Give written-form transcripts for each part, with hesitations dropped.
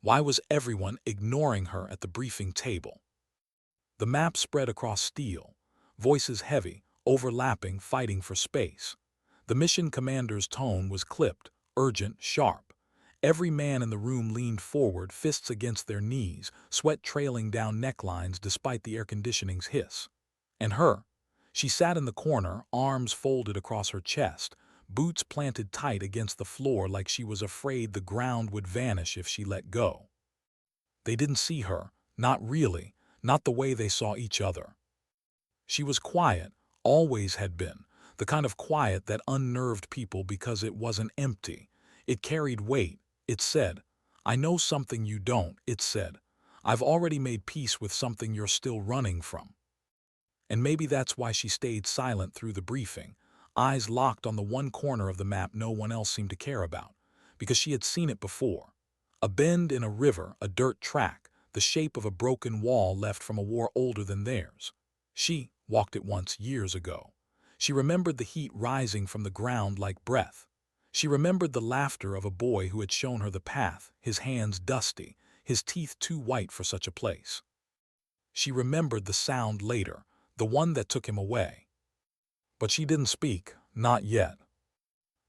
Why was everyone ignoring her at the briefing table? The map spread across steel, voices heavy, overlapping, fighting for space. The mission commander's tone was clipped, urgent, sharp. Every man in the room leaned forward, fists against their knees, sweat trailing down necklines despite the air conditioning's hiss. And her? She sat in the corner, arms folded across her chest, boots planted tight against the floor like she was afraid the ground would vanish if she let go. They didn't see her, not really, not the way they saw each other. She was quiet, always had been, the kind of quiet that unnerved people because it wasn't empty. It carried weight. It said, "I know something you don't," it said. "I've already made peace with something you're still running from." And maybe that's why she stayed silent through the briefing, eyes locked on the one corner of the map no one else seemed to care about, because she had seen it before. A bend in a river, a dirt track, the shape of a broken wall left from a war older than theirs. She walked it once years ago. She remembered the heat rising from the ground like breath. She remembered the laughter of a boy who had shown her the path, his hands dusty, his teeth too white for such a place. She remembered the sound later, the one that took him away. But she didn't speak, not yet.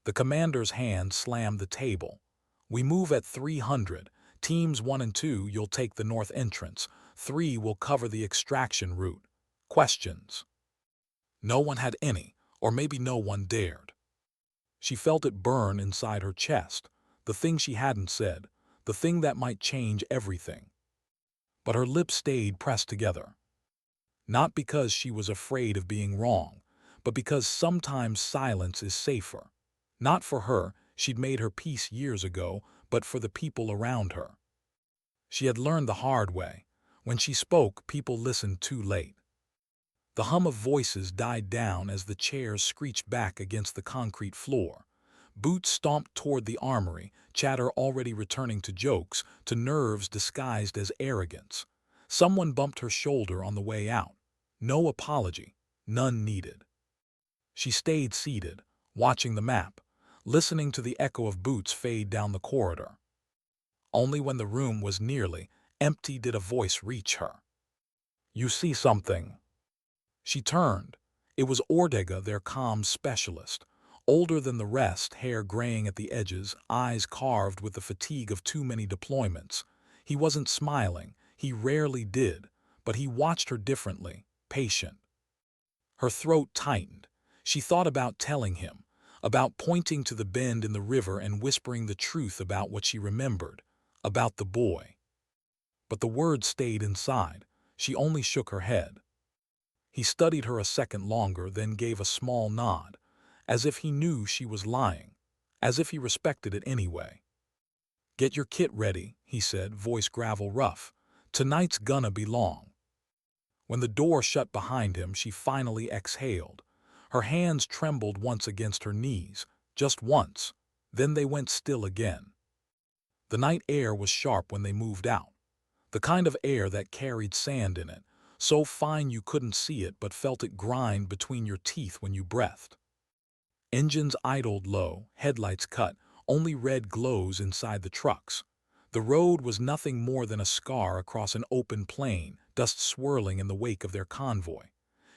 The commander's hand slammed the table. "We move at 300. Teams 1 and 2, you'll take the north entrance. 3 will cover the extraction route. Questions?" No one had any, or maybe no one dared. She felt it burn inside her chest, the thing she hadn't said, the thing that might change everything. But her lips stayed pressed together. Not because she was afraid of being wrong, but because sometimes silence is safer. Not for her, she'd made her peace years ago, but for the people around her. She had learned the hard way. When she spoke, people listened too late. The hum of voices died down as the chairs screeched back against the concrete floor. Boots stomped toward the armory, chatter already returning to jokes, to nerves disguised as arrogance. Someone bumped her shoulder on the way out. No apology, none needed. She stayed seated, watching the map, listening to the echo of boots fade down the corridor. Only when the room was nearly empty did a voice reach her. "You see something?" She turned. It was Ortega, their comms specialist. Older than the rest, hair graying at the edges, eyes carved with the fatigue of too many deployments. He wasn't smiling, he rarely did, but he watched her differently, patient. Her throat tightened. She thought about telling him, about pointing to the bend in the river and whispering the truth about what she remembered, about the boy. But the words stayed inside. She only shook her head. He studied her a second longer, then gave a small nod, as if he knew she was lying, as if he respected it anyway. "Get your kit ready," he said, voice gravel rough. "Tonight's gonna be long." When the door shut behind him, she finally exhaled. Her hands trembled once against her knees, just once. Then they went still again. The night air was sharp when they moved out. The kind of air that carried sand in it, so fine you couldn't see it but felt it grind between your teeth when you breathed. Engines idled low, headlights cut, only red glows inside the trucks. The road was nothing more than a scar across an open plain, dust swirling in the wake of their convoy.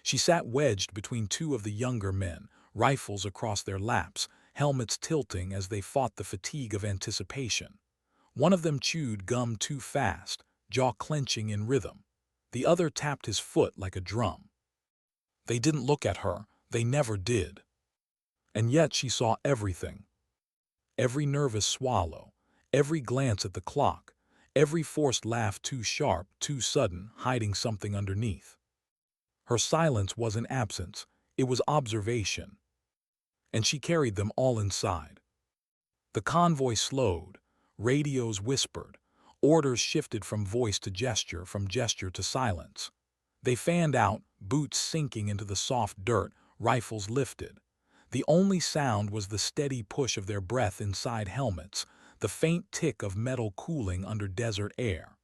She sat wedged between two of the younger men, rifles across their laps, helmets tilting as they fought the fatigue of anticipation. One of them chewed gum too fast, jaw clenching in rhythm. The other tapped his foot like a drum. They didn't look at her, they never did. And yet she saw everything. Every nervous swallow, every glance at the clock, every forced laugh too sharp, too sudden, hiding something underneath. Her silence wasn't absence, it was observation. And she carried them all inside. The convoy slowed, radios whispered, orders shifted from voice to gesture, from gesture to silence. They fanned out, boots sinking into the soft dirt, rifles lifted. The only sound was the steady push of their breath inside helmets, the faint tick of metal cooling under desert air.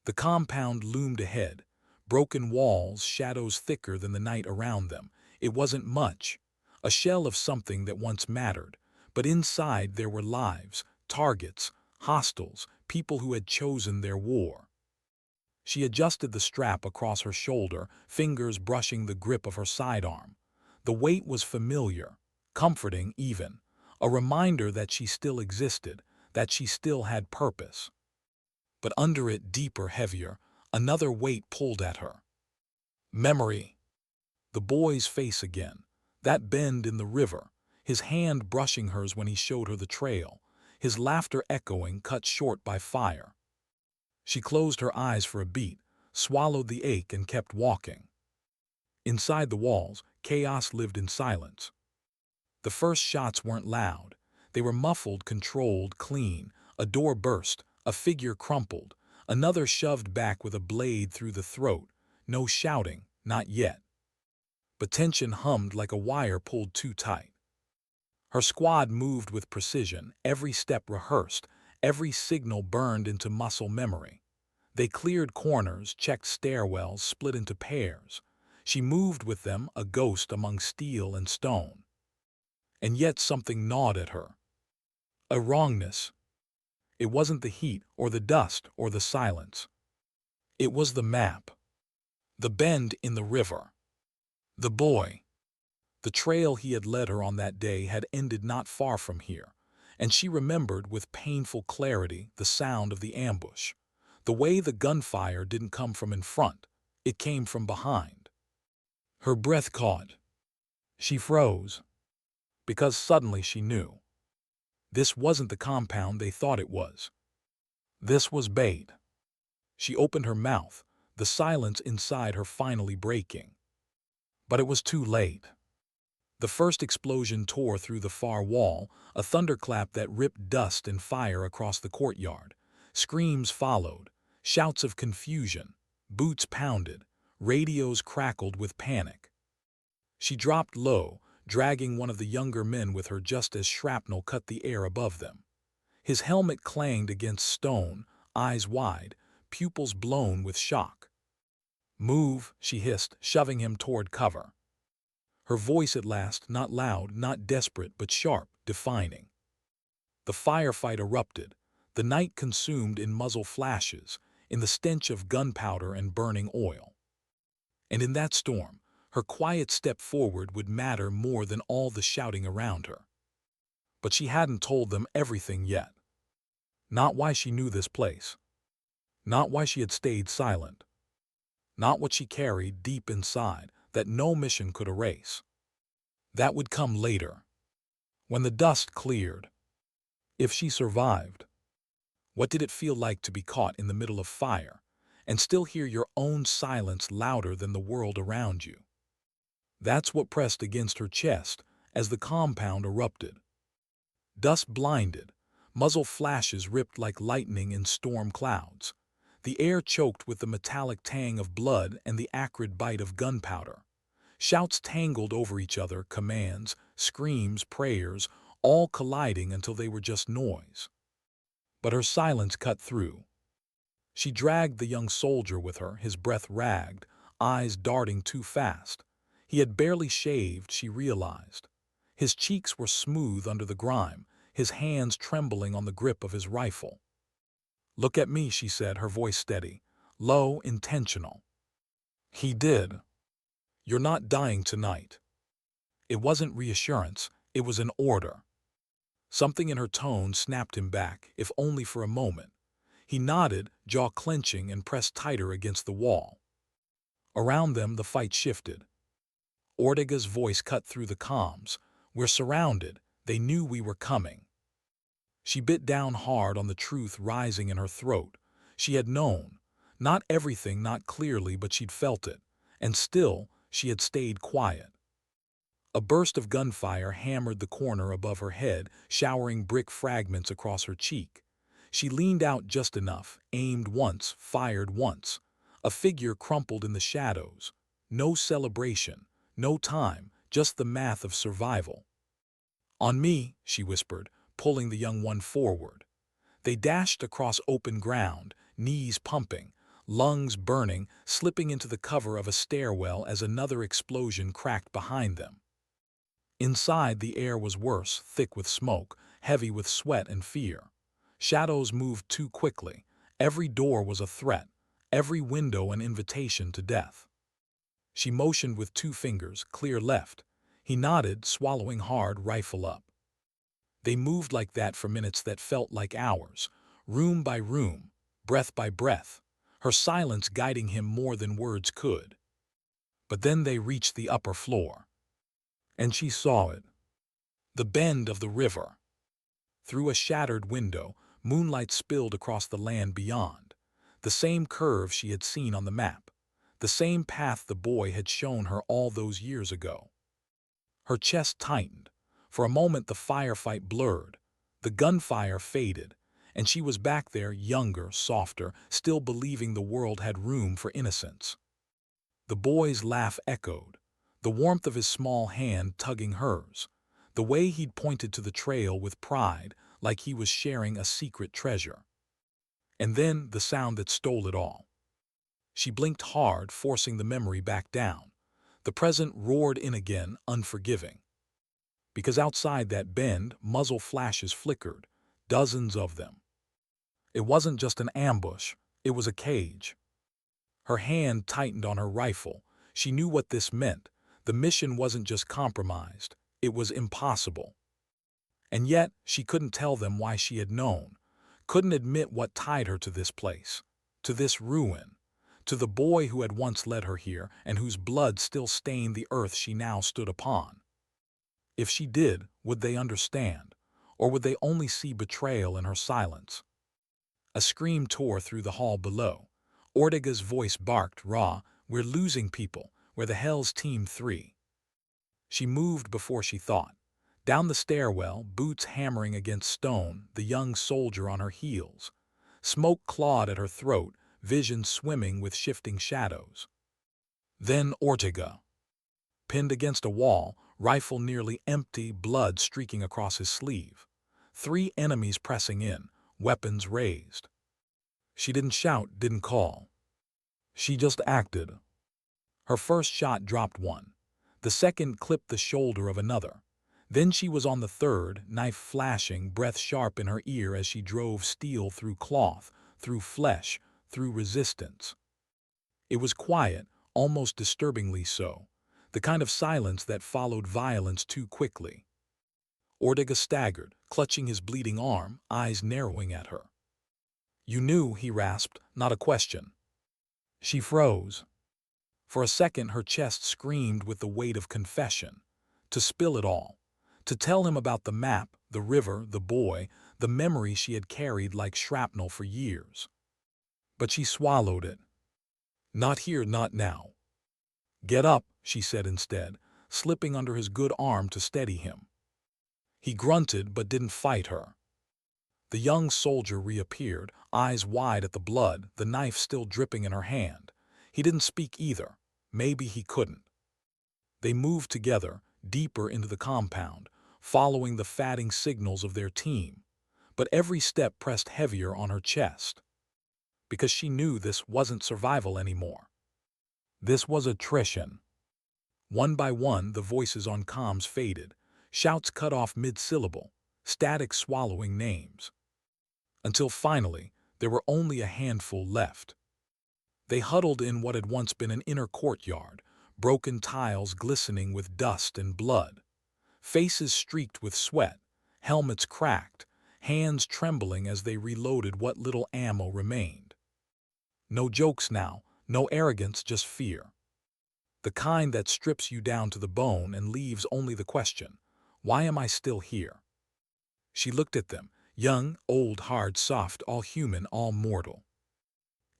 The compound loomed ahead, broken walls, shadows thicker than the night around them. It wasn't much, a shell of something that once mattered, but inside there were lives, targets, hostiles, people who had chosen their war. She adjusted the strap across her shoulder, fingers brushing the grip of her sidearm. The weight was familiar, comforting even, a reminder that she still existed, that she still had purpose. But under it, deeper, heavier, another weight pulled at her. Memory. The boy's face again, that bend in the river, his hand brushing hers when he showed her the trail, his laughter echoing, cut short by fire. She closed her eyes for a beat, swallowed the ache and kept walking. Inside the walls, chaos lived in silence. The first shots weren't loud. They were muffled, controlled, clean. A door burst, a figure crumpled, another shoved back with a blade through the throat. No shouting, not yet. But tension hummed like a wire pulled too tight. Her squad moved with precision, every step rehearsed, every signal burned into muscle memory. They cleared corners, checked stairwells, split into pairs. She moved with them, a ghost among steel and stone. And yet something gnawed at her. A wrongness. It wasn't the heat or the dust or the silence. It was the map. The bend in the river. The boy. The trail he had led her on that day had ended not far from here, and she remembered with painful clarity the sound of the ambush. The way the gunfire didn't come from in front, it came from behind. Her breath caught. She froze, because suddenly she knew. This wasn't the compound they thought it was. This was bait. She opened her mouth, the silence inside her finally breaking. But it was too late. The first explosion tore through the far wall, a thunderclap that ripped dust and fire across the courtyard. Screams followed, shouts of confusion, boots pounded, radios crackled with panic. She dropped low, dragging one of the younger men with her just as shrapnel cut the air above them. His helmet clanged against stone, eyes wide, pupils blown with shock. "Move," she hissed, shoving him toward cover. Her voice at last, not loud, not desperate, but sharp, defining. The firefight erupted, the night consumed in muzzle flashes, in the stench of gunpowder and burning oil. And in that storm, her quiet step forward would matter more than all the shouting around her. But she hadn't told them everything yet. Not why she knew this place. Not why she had stayed silent. Not what she carried deep inside that no mission could erase. That would come later, when the dust cleared. If she survived, what did it feel like to be caught in the middle of fire and still hear your own silence louder than the world around you? That's what pressed against her chest as the compound erupted. Dust blinded, muzzle flashes ripped like lightning in storm clouds. The air choked with the metallic tang of blood and the acrid bite of gunpowder. Shouts tangled over each other, commands, screams, prayers, all colliding until they were just noise. But her silence cut through. She dragged the young soldier with her, his breath ragged, eyes darting too fast. He had barely shaved, she realized. His cheeks were smooth under the grime, his hands trembling on the grip of his rifle. "Look at me," she said, her voice steady, low, intentional. He did. "You're not dying tonight." It wasn't reassurance, it was an order. Something in her tone snapped him back, if only for a moment. He nodded, jaw clenching, and pressed tighter against the wall. Around them, the fight shifted. Ortega's voice cut through the comms. "We're surrounded. They knew we were coming." She bit down hard on the truth rising in her throat. She had known. Not everything, not clearly, but she'd felt it. And still, she had stayed quiet. A burst of gunfire hammered the corner above her head, showering brick fragments across her cheek. She leaned out just enough, aimed once, fired once. A figure crumpled in the shadows. No celebration, no time, just the math of survival. "On me," she whispered, pulling the young one forward. They dashed across open ground, knees pumping, lungs burning, slipping into the cover of a stairwell as another explosion cracked behind them. Inside, the air was worse, thick with smoke, heavy with sweat and fear. Shadows moved too quickly. Every door was a threat, every window an invitation to death. She motioned with 2 fingers, clear left. He nodded, swallowing hard, rifle up. They moved like that for minutes that felt like hours, room by room, breath by breath, her silence guiding him more than words could. But then they reached the upper floor. And she saw it. The bend of the river. Through a shattered window, moonlight spilled across the land beyond. The same curve she had seen on the map. The same path the boy had shown her all those years ago. Her chest tightened. For a moment the firefight blurred. The gunfire faded, and she was back there, younger, softer, still believing the world had room for innocence. The boy's laugh echoed, the warmth of his small hand tugging hers, the way he'd pointed to the trail with pride, like he was sharing a secret treasure. And then the sound that stole it all. She blinked hard, forcing the memory back down. The present roared in again, unforgiving. Because outside that bend, muzzle flashes flickered, dozens of them. It wasn't just an ambush, it was a cage. Her hand tightened on her rifle. She knew what this meant. The mission wasn't just compromised, it was impossible. And yet, she couldn't tell them why she had known, couldn't admit what tied her to this place, to this ruin, to the boy who had once led her here and whose blood still stained the earth she now stood upon. If she did, would they understand? Or would they only see betrayal in her silence? A scream tore through the hall below. Ortega's voice barked, raw, "We're losing people. We're the Hell's Team 3. She moved before she thought. Down the stairwell, boots hammering against stone, the young soldier on her heels. Smoke clawed at her throat, vision swimming with shifting shadows. Then Ortega. Pinned against a wall, rifle nearly empty, blood streaking across his sleeve. 3 enemies pressing in, weapons raised. She didn't shout, didn't call. She just acted. Her first shot dropped one. The second clipped the shoulder of another. Then she was on the third, knife flashing, breath sharp in her ear as she drove steel through cloth, through flesh, through resistance. It was quiet, almost disturbingly so, the kind of silence that followed violence too quickly. Ortega staggered, clutching his bleeding arm, eyes narrowing at her. "You knew," he rasped, "not a question." She froze. For a second her chest screamed with the weight of confession. To spill it all. To tell him about the map, the river, the boy, the memory she had carried like shrapnel for years. But she swallowed it. "Not here, not now." "Get up," she said instead, slipping under his good arm to steady him. He grunted but didn't fight her. The young soldier reappeared, eyes wide at the blood, the knife still dripping in her hand. He didn't speak either. Maybe he couldn't. They moved together, deeper into the compound, following the fatting signals of their team. But every step pressed heavier on her chest. Because she knew this wasn't survival anymore. This was attrition. One by one, the voices on comms faded, shouts cut off mid-syllable, static swallowing names. Until finally, there were only a handful left. They huddled in what had once been an inner courtyard, broken tiles glistening with dust and blood, faces streaked with sweat, helmets cracked, hands trembling as they reloaded what little ammo remained. No jokes now, no arrogance, just fear. The kind that strips you down to the bone and leaves only the question, why am I still here? She looked at them, young, old, hard, soft, all human, all mortal.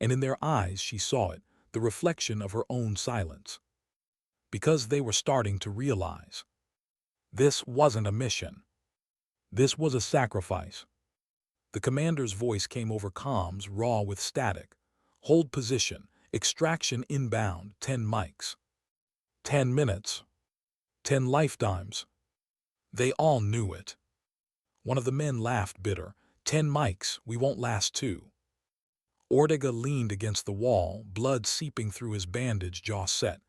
And in their eyes she saw it, the reflection of her own silence. Because they were starting to realize. This wasn't a mission. This was a sacrifice. The commander's voice came over comms, raw with static. Hold position, extraction inbound, 10 mics. 10 minutes. 10 lifetimes. They all knew it. One of the men laughed bitter. 10 mics, we won't last 2. Ortega leaned against the wall, blood seeping through his bandage, jaw set.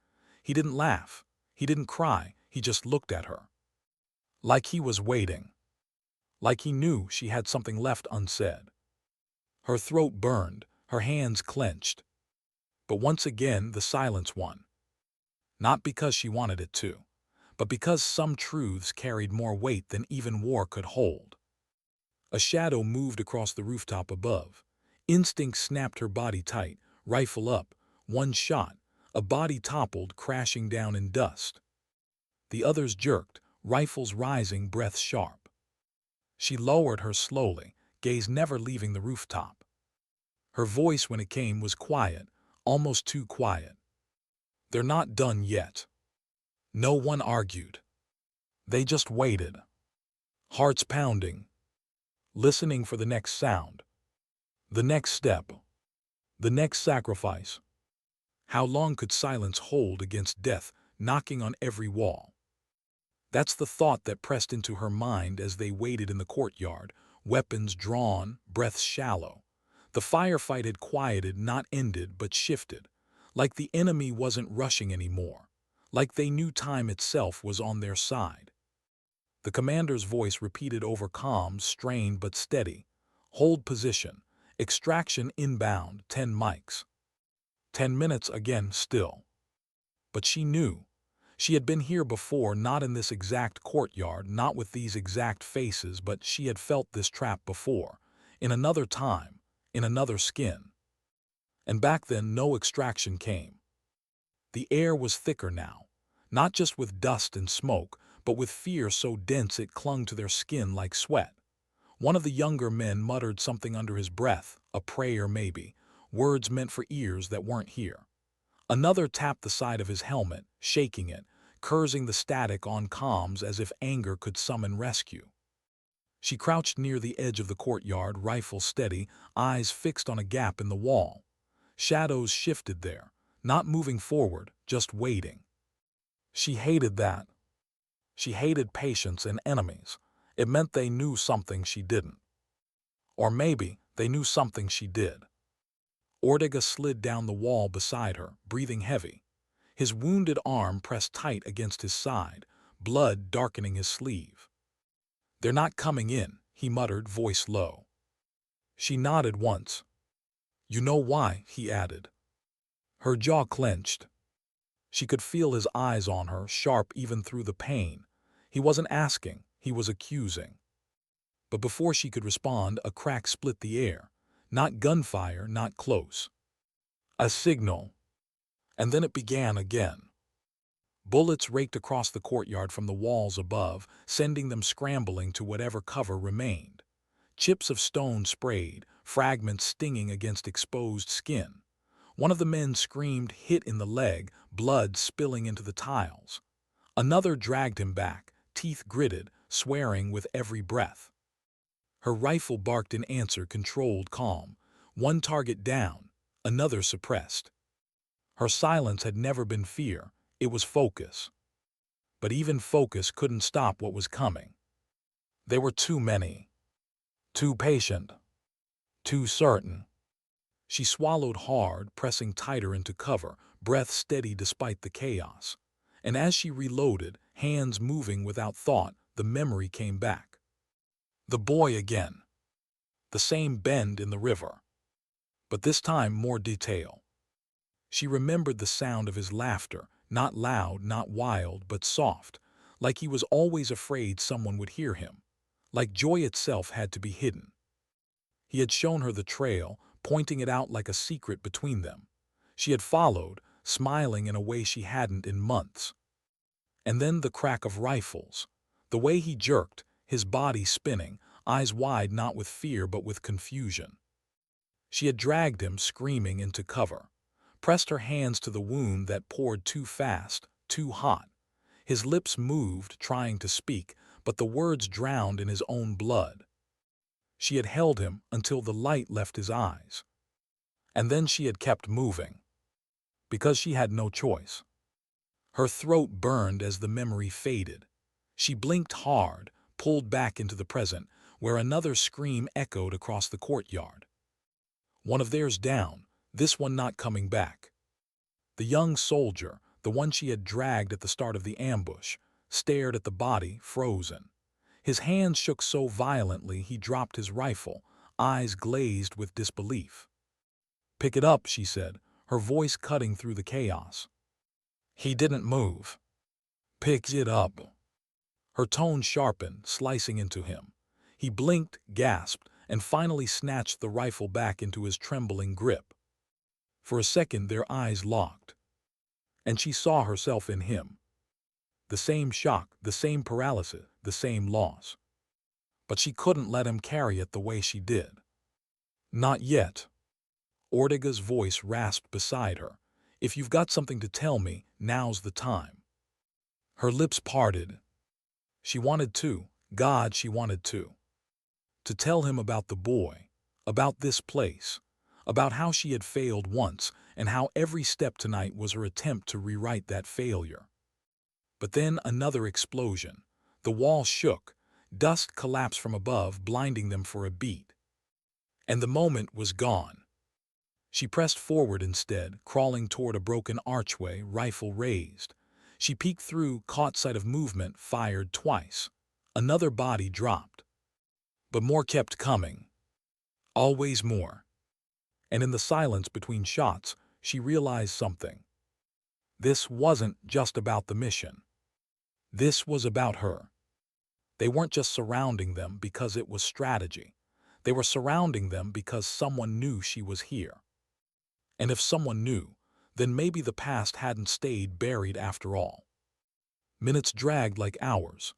He didn't laugh. He didn't cry. He just looked at her. Like he was waiting. like he knew she had something left unsaid. Her throat burned, her hands clenched. But once again the silence won. Not because she wanted it to, but because some truths carried more weight than even war could hold. A shadow moved across the rooftop above. Instinct snapped her body tight, rifle up. One shot, a body toppled, crashing down in dust. The others jerked, rifles rising, breaths sharp. She lowered her slowly, gaze never leaving the rooftop. Her voice, when it came, was quiet, almost too quiet. "They're not done yet." No one argued. They just waited, hearts pounding, listening for the next sound, the next step, the next sacrifice. How long could silence hold against death knocking on every wall? That's the thought that pressed into her mind as they waited in the courtyard, weapons drawn, breaths shallow. The firefight had quieted, not ended, but shifted, like the enemy wasn't rushing anymore, like they knew time itself was on their side. The commander's voice repeated over comms, strained but steady. "Hold position. Extraction inbound, 10 mics." 10 minutes again, still. But she knew. She had been here before, not in this exact courtyard, not with these exact faces, but she had felt this trap before, in another time, in another skin. And back then no extraction came. The air was thicker now, not just with dust and smoke, but with fear so dense it clung to their skin like sweat. One of the younger men muttered something under his breath, a prayer maybe, words meant for ears that weren't here. Another tapped the side of his helmet, shaking it, cursing the static on comms as if anger could summon rescue. She crouched near the edge of the courtyard, rifle steady, eyes fixed on a gap in the wall. Shadows shifted there, not moving forward, just waiting. She hated that. She hated patience and enemies. It meant they knew something she didn't. Or maybe they knew something she did. Ortega slid down the wall beside her, breathing heavy. His wounded arm pressed tight against his side, blood darkening his sleeve. "They're not coming in," he muttered, voice low. She nodded once. "You know why," he added. Her jaw clenched. She could feel his eyes on her, sharp even through the pain. He wasn't asking, he was accusing. But before she could respond, a crack split the air. Not gunfire, not close. A signal. And then it began again. Bullets raked across the courtyard from the walls above, sending them scrambling to whatever cover remained. Chips of stone sprayed, fragments stinging against exposed skin. One of the men screamed, hit in the leg, blood spilling into the tiles. Another dragged him back, teeth gritted, swearing with every breath. Her rifle barked in answer, controlled, calm. One target down, another suppressed. Her silence had never been fear, it was focus. But even focus couldn't stop what was coming. There were too many. Too patient. Too certain. She swallowed hard, pressing tighter into cover, breath steady despite the chaos. And as she reloaded, hands moving without thought, the memory came back. The boy again. The same bend in the river. But this time more detail. She remembered the sound of his laughter, not loud, not wild, but soft, like he was always afraid someone would hear him, like joy itself had to be hidden. He had shown her the trail, pointing it out like a secret between them. She had followed, smiling in a way she hadn't in months. And then the crack of rifles, the way he jerked, his body spinning, eyes wide not with fear but with confusion. She had dragged him, screaming, into cover, pressed her hands to the wound that poured too fast, too hot. His lips moved, trying to speak, but the words drowned in his own blood. She had held him until the light left his eyes. And then she had kept moving. Because she had no choice. Her throat burned as the memory faded. She blinked hard, pulled back into the present, where another scream echoed across the courtyard. One of theirs down, this one not coming back. The young soldier, the one she had dragged at the start of the ambush, stared at the body, frozen. His hands shook so violently he dropped his rifle, eyes glazed with disbelief. "Pick it up," she said, her voice cutting through the chaos. He didn't move. "Pick it up." Her tone sharpened, slicing into him. He blinked, gasped, and finally snatched the rifle back into his trembling grip. For a second their eyes locked, and she saw herself in him. The same shock, the same paralysis, the same loss. But she couldn't let him carry it the way she did. "Not yet." Ortega's voice rasped beside her. "If you've got something to tell me, now's the time." Her lips parted. She wanted to, God, she wanted to. To tell him about the boy, about this place, about how she had failed once and how every step tonight was her attempt to rewrite that failure. But then another explosion. The wall shook. Dust collapsed from above, blinding them for a beat. And the moment was gone. She pressed forward instead, crawling toward a broken archway, rifle raised. She peeked through, caught sight of movement, fired twice. Another body dropped. But more kept coming. Always more. And in the silence between shots, she realized something. This wasn't just about the mission. This was about her. They weren't just surrounding them because it was strategy. They were surrounding them because someone knew she was here. And if someone knew, then maybe the past hadn't stayed buried after all. Minutes dragged like hours.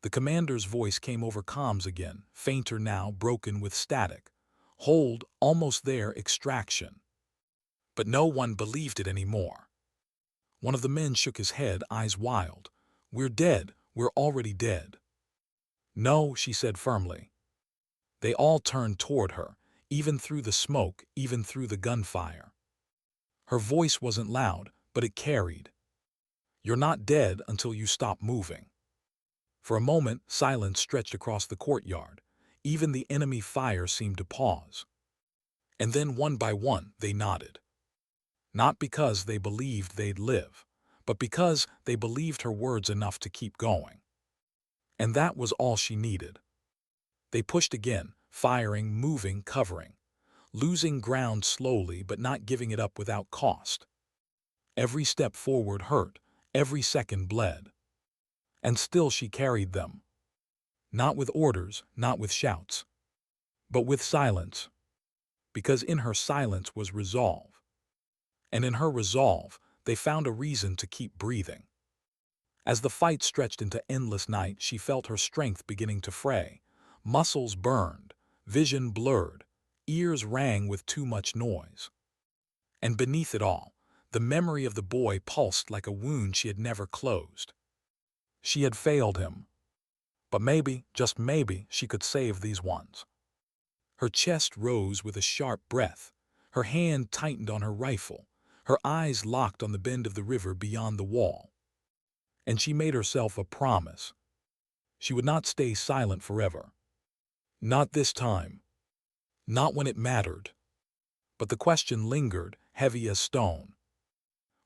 The commander's voice came over comms again, fainter now, broken with static. "Hold, almost there, extraction." But no one believed it anymore. One of the men shook his head, eyes wild. "We're dead. We're already dead." "No," she said firmly. They all turned toward her, even through the smoke, even through the gunfire. Her voice wasn't loud, but it carried. "You're not dead until you stop moving." For a moment, silence stretched across the courtyard. Even the enemy fire seemed to pause. And then one by one, they nodded. Not because they believed they'd live, but because they believed her words enough to keep going. And that was all she needed. They pushed again, firing, moving, covering, losing ground slowly but not giving it up without cost. Every step forward hurt, every second bled. And still she carried them. Not with orders, not with shouts, but with silence. Because in her silence was resolve. And in her resolve, they found a reason to keep breathing. As the fight stretched into endless night, she felt her strength beginning to fray. Muscles burned, vision blurred, ears rang with too much noise. And beneath it all, the memory of the boy pulsed like a wound she had never closed. She had failed him. But maybe, just maybe, she could save these ones. Her chest rose with a sharp breath. Her hand tightened on her rifle. Her eyes locked on the bend of the river beyond the wall. And she made herself a promise. She would not stay silent forever. Not this time. Not when it mattered. But the question lingered, heavy as stone.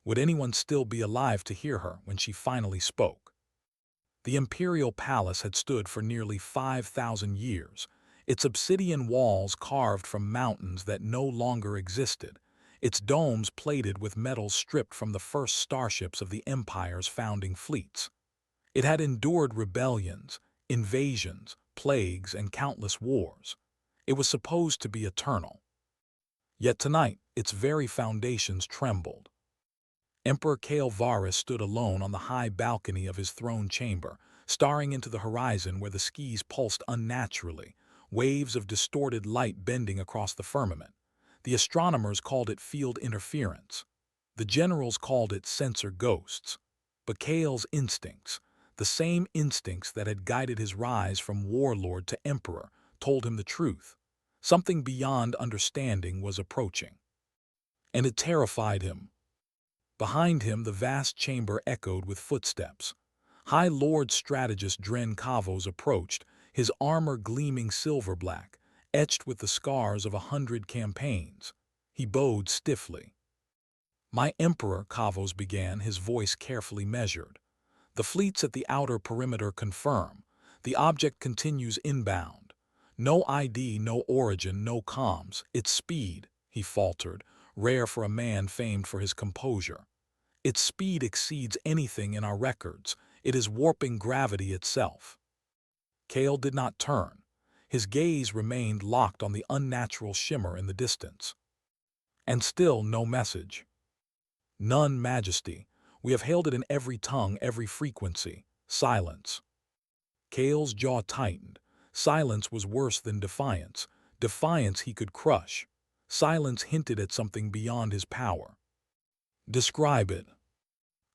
Would anyone still be alive to hear her when she finally spoke? The imperial palace had stood for nearly 5,000 years, its obsidian walls carved from mountains that no longer existed, its domes plated with metals stripped from the first starships of the Empire's founding fleets. It had endured rebellions, invasions, plagues, and countless wars. It was supposed to be eternal. Yet tonight, its very foundations trembled. Emperor Varus stood alone on the high balcony of his throne chamber, staring into the horizon where the skies pulsed unnaturally, waves of distorted light bending across the firmament. The astronomers called it field interference. The generals called it sensor ghosts. But Kale's instincts, the same instincts that had guided his rise from warlord to emperor, told him the truth. Something beyond understanding was approaching. And it terrified him. Behind him, the vast chamber echoed with footsteps. High Lord Strategist Dren Kavos approached, his armor gleaming silver-black, etched with the scars of 100 campaigns. He bowed stiffly. "My emperor," Kavos began, his voice carefully measured. "The fleets at the outer perimeter confirm. The object continues inbound. No ID, no origin, no comms. Its speed, he faltered, rare for a man famed for his composure. Its speed exceeds anything in our records. It is warping gravity itself. Cale did not turn. His gaze remained locked on the unnatural shimmer in the distance. And still no message. None, Majesty. We have hailed it in every tongue, every frequency. Silence. Cale's jaw tightened. Silence was worse than defiance. Defiance he could crush. Silence hinted at something beyond his power. Describe it.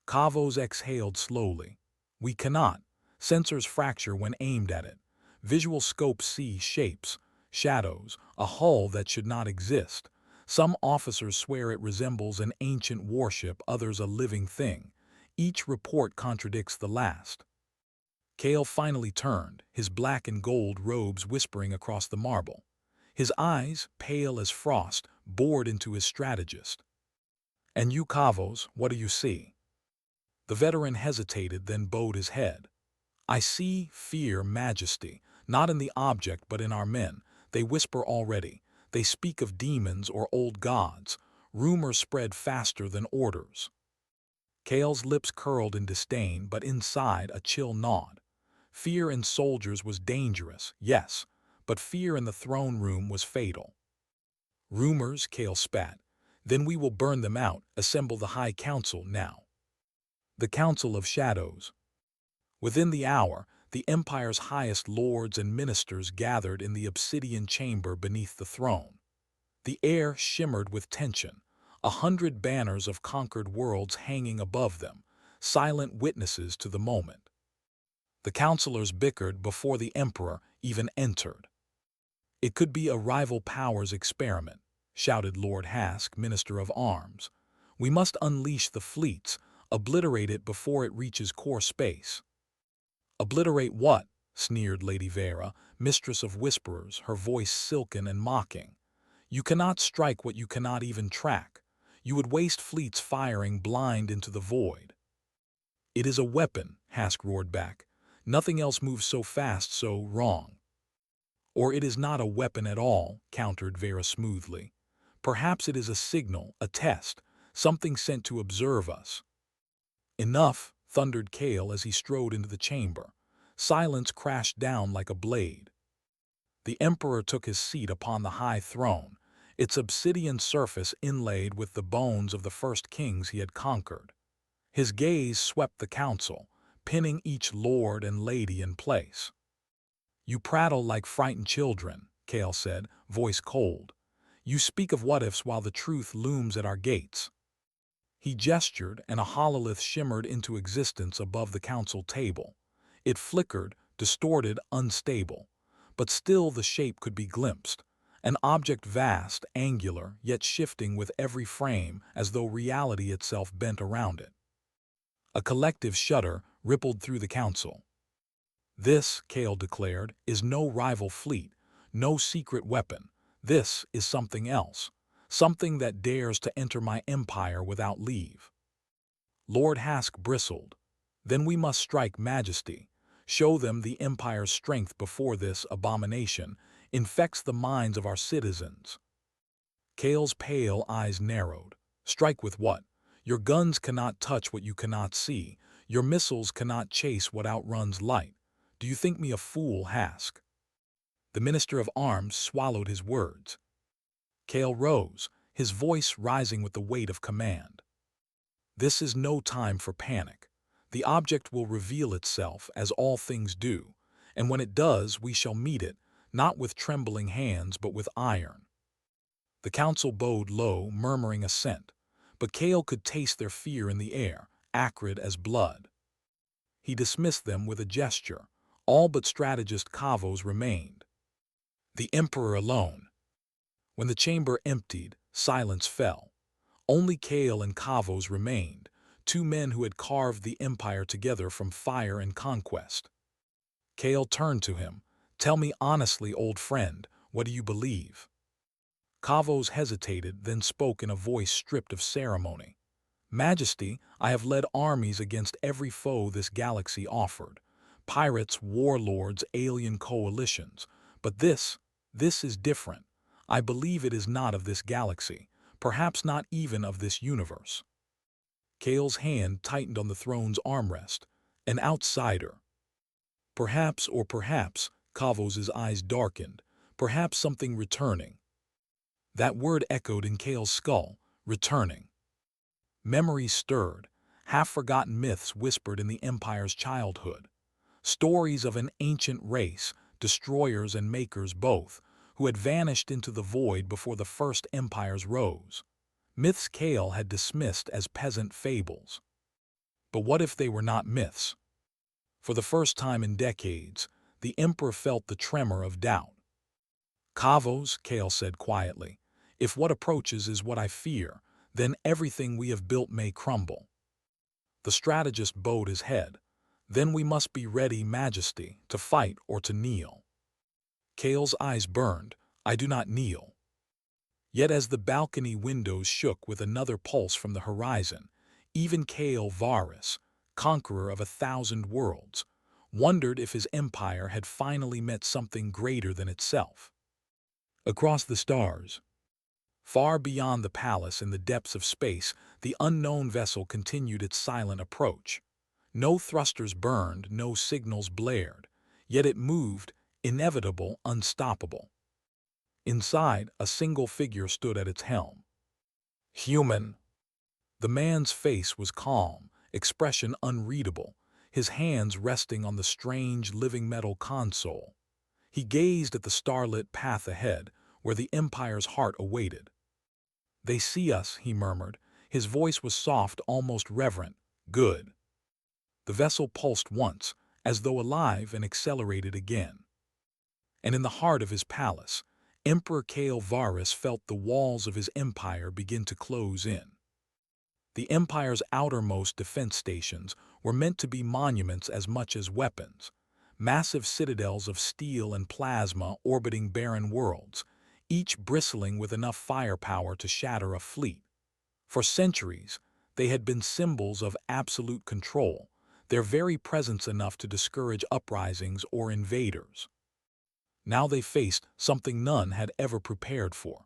Kavos exhaled slowly. We cannot. Sensors fracture when aimed at it. Visual scopes see shapes, shadows, a hull that should not exist. Some officers swear it resembles an ancient warship, others a living thing. Each report contradicts the last. Cale finally turned, his black and gold robes whispering across the marble. His eyes, pale as frost, bored into his strategist. And you, Kavos, what do you see? The veteran hesitated, then bowed his head. I see fear, Majesty, not in the object but in our men. They whisper already. They speak of demons or old gods. Rumors spread faster than orders. Cale's lips curled in disdain, but inside a chill gnawed. Fear in soldiers was dangerous, yes, but fear in the throne room was fatal. Rumors, Cale spat. Then we will burn them out, assemble the High Council now. The Council of Shadows. Within the hour, the Empire's highest lords and ministers gathered in the obsidian chamber beneath the throne. The air shimmered with tension, 100 banners of conquered worlds hanging above them, silent witnesses to the moment. The councilors bickered before the Emperor even entered. It could be a rival power's experiment, shouted Lord Hask, Minister of Arms. We must unleash the fleets, obliterate it before it reaches core space. Obliterate what? Sneered Lady Vera, mistress of whisperers, her voice silken and mocking. You cannot strike what you cannot even track. You would waste fleets firing blind into the void. It is a weapon, Hask roared back. Nothing else moves so fast, so wrong. Or it is not a weapon at all, countered Vera smoothly. Perhaps it is a signal, a test, something sent to observe us. Enough, thundered Cale as he strode into the chamber. Silence crashed down like a blade. The Emperor took his seat upon the high throne, its obsidian surface inlaid with the bones of the first kings he had conquered. His gaze swept the council, pinning each lord and lady in place. You prattle like frightened children, Cale said, voice cold. You speak of what-ifs while the truth looms at our gates. He gestured, and a hololith shimmered into existence above the council table. It flickered, distorted, unstable. But still the shape could be glimpsed. An object vast, angular, yet shifting with every frame as though reality itself bent around it. A collective shudder rippled through the council. This, Cale declared, is no rival fleet, no secret weapon. This is something else. Something that dares to enter my empire without leave. Lord Hask bristled. Then we must strike, Majesty. Show them the Empire's strength before this abomination infects the minds of our citizens. Cale's pale eyes narrowed. Strike with what? Your guns cannot touch what you cannot see. Your missiles cannot chase what outruns light. Do you think me a fool, Hask? The Minister of Arms swallowed his words. Cale rose, his voice rising with the weight of command. This is no time for panic. The object will reveal itself, as all things do, and when it does, we shall meet it, not with trembling hands, but with iron. The council bowed low, murmuring assent, but Cale could taste their fear in the air, acrid as blood. He dismissed them with a gesture. All but strategist Kavos remained. The Emperor alone. When the chamber emptied, silence fell. Only Cale and Kavos remained, two men who had carved the Empire together from fire and conquest. Cale turned to him. Tell me honestly, old friend, what do you believe? Kavos hesitated, then spoke in a voice stripped of ceremony. Majesty, I have led armies against every foe this galaxy offered, Pirates, warlords, alien coalitions. But this is different. I believe it is not of this galaxy, perhaps not even of this universe. Kale's hand tightened on the throne's armrest. An outsider. Perhaps, or perhaps, Kavos' eyes darkened, perhaps something returning. That word echoed in Kale's skull, returning. Memories stirred, half-forgotten myths whispered in the Empire's childhood. Stories of an ancient race, destroyers and makers both, who had vanished into the void before the first empires rose. Myths Kale had dismissed as peasant fables. But what if they were not myths? For the first time in decades, the Emperor felt the tremor of doubt. Kavos, Kale said quietly, if what approaches is what I fear, then everything we have built may crumble. The strategist bowed his head. Then we must be ready, Majesty, to fight or to kneel. Kale's eyes burned. I do not kneel. Yet as the balcony windows shook with another pulse from the horizon, even Kale Varus, conqueror of 1,000 worlds, wondered if his empire had finally met something greater than itself. Across the stars, far beyond the palace in the depths of space, the unknown vessel continued its silent approach. No thrusters burned, no signals blared, yet it moved, inevitable, unstoppable. Inside, a single figure stood at its helm. Human. The man's face was calm, expression unreadable, his hands resting on the strange living metal console. He gazed at the starlit path ahead, where the Empire's heart awaited. They see us, he murmured. His voice was soft, almost reverent. Good. The vessel pulsed once, as though alive, and accelerated again. And in the heart of his palace, Emperor Kale Varus felt the walls of his empire begin to close in. The empire's outermost defense stations were meant to be monuments as much as weapons, massive citadels of steel and plasma orbiting barren worlds, each bristling with enough firepower to shatter a fleet. For centuries, they had been symbols of absolute control, their very presence enough to discourage uprisings or invaders. Now they faced something none had ever prepared for.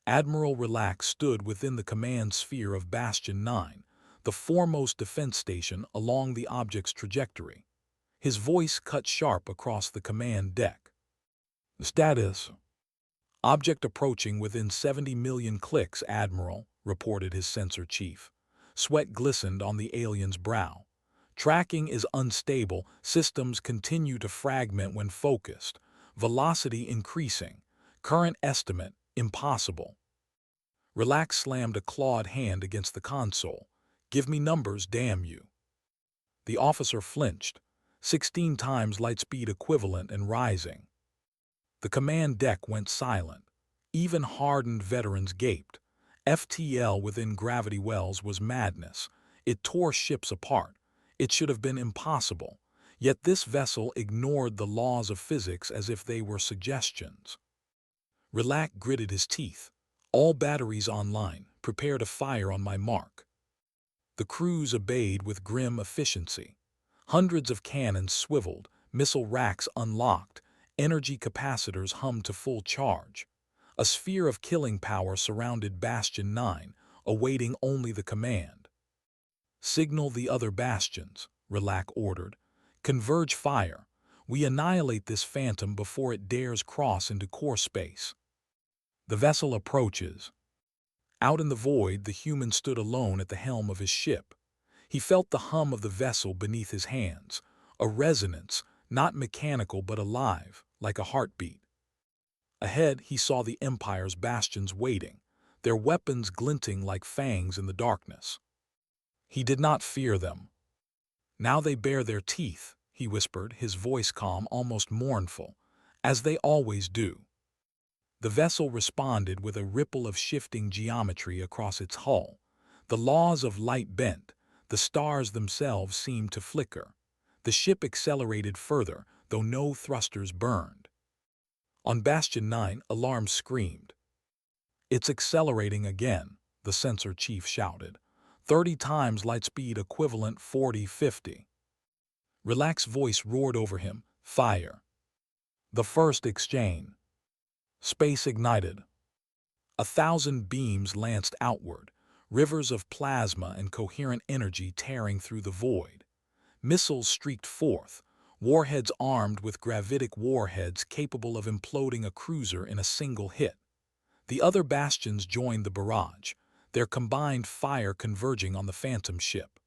Admiral Relax stood within the command sphere of Bastion 9, the foremost defense station along the object's trajectory. His voice cut sharp across the command deck. Status. Object approaching within 70 million clicks, Admiral, reported his sensor chief. Sweat glistened on the alien's brow. Tracking is unstable, systems continue to fragment when focused. Velocity increasing. Current estimate, impossible. Relax slammed a clawed hand against the console. Give me numbers, damn you. The officer flinched. 16 times light speed equivalent and rising. The command deck went silent. Even hardened veterans gaped. FTL within gravity wells was madness. It tore ships apart. It should have been impossible. Yet this vessel ignored the laws of physics as if they were suggestions. Relax gritted his teeth. All batteries online. Prepare to fire on my mark. The crews obeyed with grim efficiency. Hundreds of cannons swiveled, missile racks unlocked, energy capacitors hummed to full charge. A sphere of killing power surrounded Bastion 9, awaiting only the command. Signal the other bastions, Relax ordered. Converge fire. We annihilate this phantom before it dares cross into core space. The vessel approaches. Out in the void, the human stood alone at the helm of his ship. He felt the hum of the vessel beneath his hands, a resonance, not mechanical but alive, like a heartbeat. Ahead, he saw the Empire's bastions waiting, their weapons glinting like fangs in the darkness. He did not fear them. Now they bare their teeth, he whispered, his voice calm, almost mournful, as they always do. The vessel responded with a ripple of shifting geometry across its hull. The laws of light bent, the stars themselves seemed to flicker. The ship accelerated further, though no thrusters burned. On Bastion 9, alarms screamed. It's accelerating again, the sensor chief shouted. 30 times light speed equivalent 40-50. Relax's voice roared over him, "Fire." The first exchange. Space ignited. 1,000 beams lanced outward, rivers of plasma and coherent energy tearing through the void. Missiles streaked forth, warheads armed with gravitic warheads capable of imploding a cruiser in a single hit. The other bastions joined the barrage, their combined fire converging on the phantom ship.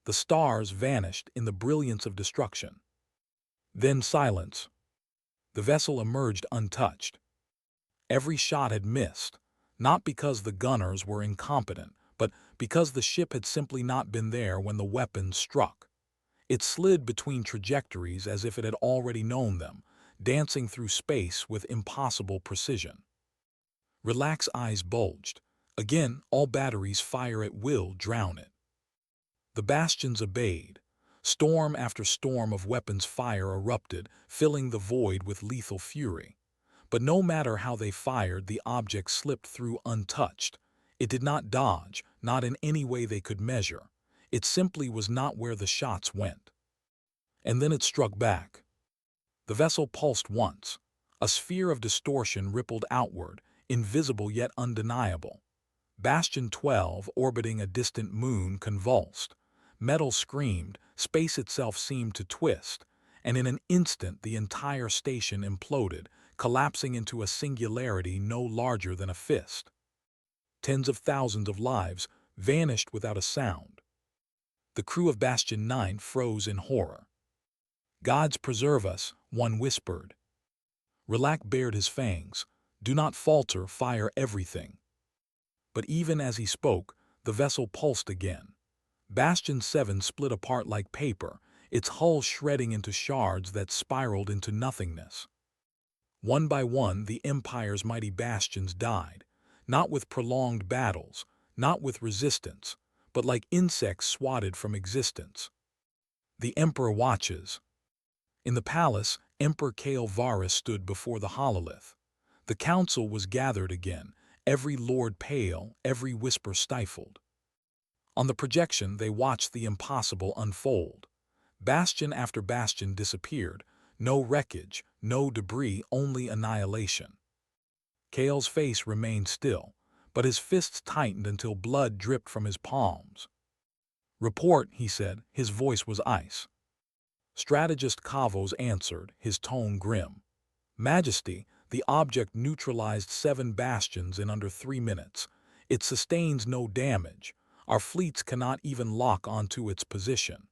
The stars vanished in the brilliance of destruction. Then silence. The vessel emerged untouched. Every shot had missed, not because the gunners were incompetent, but because the ship had simply not been there when the weapons struck. It slid between trajectories as if it had already known them, dancing through space with impossible precision. Relax's eyes bulged. Again, all batteries fire at will drown it. The bastions obeyed. Storm after storm of weapons fire erupted, filling the void with lethal fury. But no matter how they fired, the object slipped through untouched. It did not dodge, not in any way they could measure. It simply was not where the shots went. And then it struck back. The vessel pulsed once. A sphere of distortion rippled outward, invisible yet undeniable. Bastion 12, orbiting a distant moon, convulsed. Metal screamed, space itself seemed to twist, and in an instant the entire station imploded, collapsing into a singularity no larger than a fist. Tens of thousands of lives vanished without a sound. The crew of Bastion 9 froze in horror. "Gods preserve us," one whispered. Relax bared his fangs. "Do not falter, fire everything." But even as he spoke, the vessel pulsed again. Bastion 7 split apart like paper, its hull shredding into shards that spiraled into nothingness. One by one, the Empire's mighty bastions died, not with prolonged battles, not with resistance, but like insects swatted from existence. The Emperor watches. In the palace, Emperor Kale Varus stood before the hololith. The council was gathered again, every lord pale, every whisper stifled. On the projection, they watched the impossible unfold. Bastion after bastion disappeared, no wreckage, no debris, only annihilation. Kale's face remained still, but his fists tightened until blood dripped from his palms. "Report," he said, his voice was ice. Strategist Kavos answered, his tone grim. "Majesty, the object neutralized 7 bastions in under 3 minutes. It sustains no damage. Our fleets cannot even lock onto its position."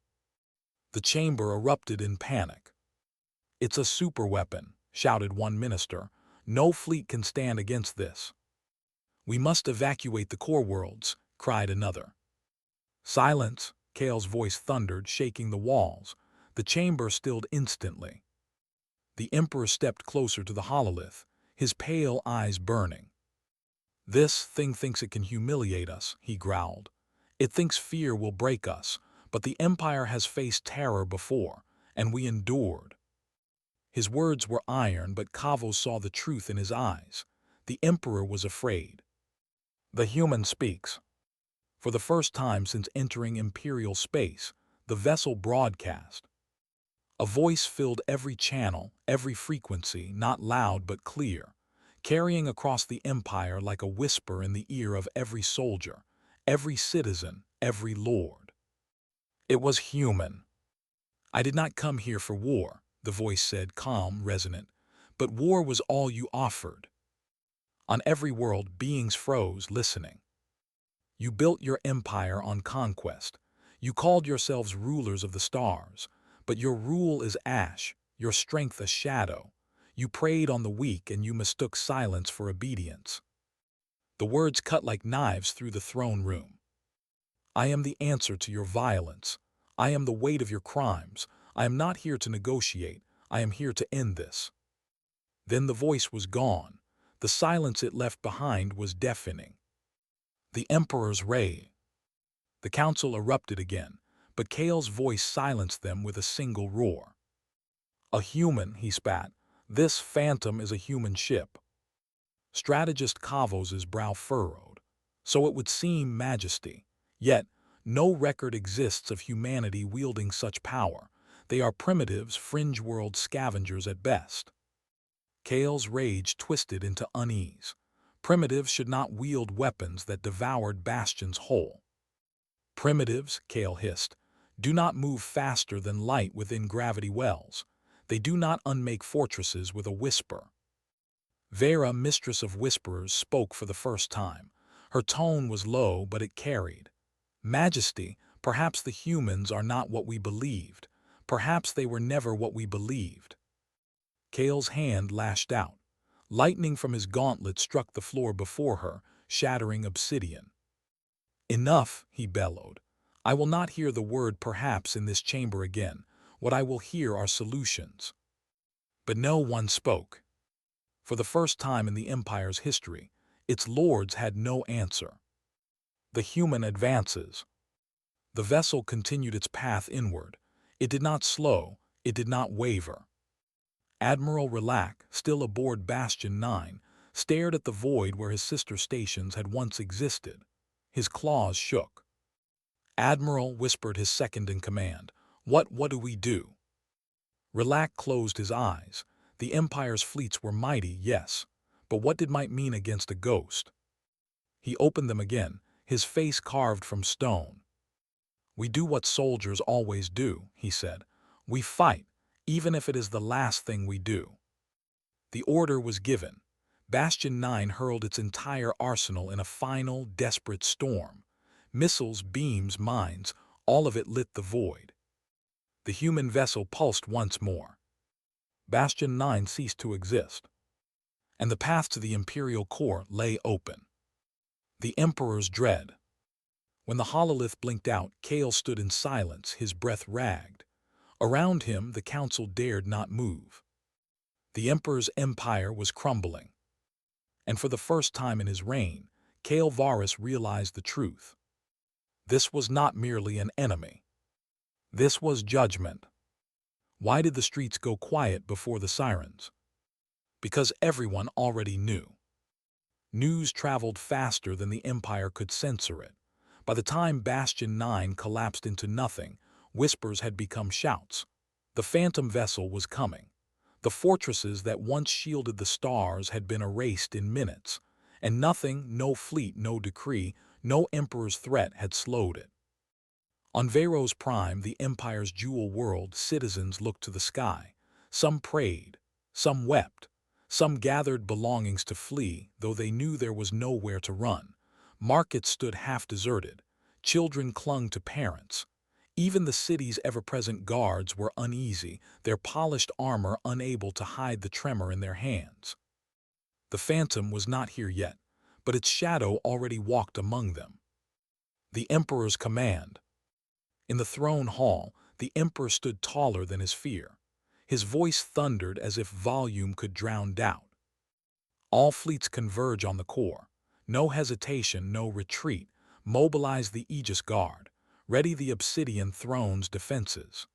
The chamber erupted in panic. "It's a superweapon," shouted one minister. "No fleet can stand against this." "We must evacuate the core worlds," cried another. "Silence," Kale's voice thundered, shaking the walls. The chamber stilled instantly. The Emperor stepped closer to the hololith, his pale eyes burning. "This thing thinks it can humiliate us," he growled. "It thinks fear will break us, but the Empire has faced terror before, and we endured." His words were iron, but Kavos saw the truth in his eyes. The Emperor was afraid. The human speaks. For the first time since entering Imperial space, the vessel broadcast. A voice filled every channel, every frequency, not loud but clear, carrying across the Empire like a whisper in the ear of every soldier, every citizen, every lord. It was human. "I did not come here for war," the voice said, calm, resonant, "but war was all you offered." On every world, beings froze, listening. "You built your empire on conquest. You called yourselves rulers of the stars. But your rule is ash, your strength a shadow. You preyed on the weak and you mistook silence for obedience." The words cut like knives through the throne room. "I am the answer to your violence. I am the weight of your crimes. I am not here to negotiate. I am here to end this." Then the voice was gone. The silence it left behind was deafening. The Emperor's rage. The council erupted again, but Kale's voice silenced them with a single roar. "A human," he spat. "This phantom is a human ship." Strategist Kavos's brow furrowed. "So it would seem, Majesty. Yet, no record exists of humanity wielding such power. They are primitives, fringe-world scavengers at best. Kale's rage twisted into unease. Primitives should not wield weapons that devoured bastions whole. Primitives, Kale hissed, do not move faster than light within gravity wells. They do not unmake fortresses with a whisper. Vera, mistress of whisperers, spoke for the first time. Her tone was low, but it carried. Majesty, perhaps the humans are not what we believed. Perhaps they were never what we believed. Kale's hand lashed out. Lightning from his gauntlet struck the floor before her, shattering obsidian. Enough, he bellowed. I will not hear the word perhaps in this chamber again. What I will hear are solutions. But no one spoke. For the first time in the Empire's history, its lords had no answer. The human advances. The vessel continued its path inward. It did not slow, it did not waver. Admiral Relac, still aboard Bastion 9, stared at the void where his sister stations had once existed. His claws shook. Admiral, whispered his second-in-command, what do we do? Relac closed his eyes. The Empire's fleets were mighty, yes, but what did might mean against a ghost? He opened them again, his face carved from stone. We do what soldiers always do, he said. We fight, even if it is the last thing we do. The order was given. Bastion 9 hurled its entire arsenal in a final, desperate storm. Missiles, beams, mines, all of it lit the void. The human vessel pulsed once more. Bastion 9 ceased to exist, and the path to the Imperial core lay open. The Emperor's dread. When the hololith blinked out, Kale stood in silence, his breath ragged. Around him, the council dared not move. The Emperor's empire was crumbling. And for the first time in his reign, Kale Varus realized the truth. This was not merely an enemy. This was judgment. Why did the streets go quiet before the sirens? Because everyone already knew. News traveled faster than the Empire could censor it. By the time Bastion 9 collapsed into nothing, whispers had become shouts. The phantom vessel was coming. The fortresses that once shielded the stars had been erased in minutes, and nothing, no fleet, no decree, no emperor's threat had slowed it. On Veros Prime, the Empire's jewel world, citizens looked to the sky. Some prayed, some wept, some gathered belongings to flee, though they knew there was nowhere to run. Markets stood half-deserted. Children clung to parents. Even the city's ever-present guards were uneasy, their polished armor unable to hide the tremor in their hands. The phantom was not here yet, but its shadow already walked among them. The Emperor's command. In the throne hall, the Emperor stood taller than his fear. His voice thundered as if volume could drown doubt. All fleets converge on the core. No hesitation, no retreat. Mobilize the Aegis Guard. Ready the Obsidian Throne's defenses.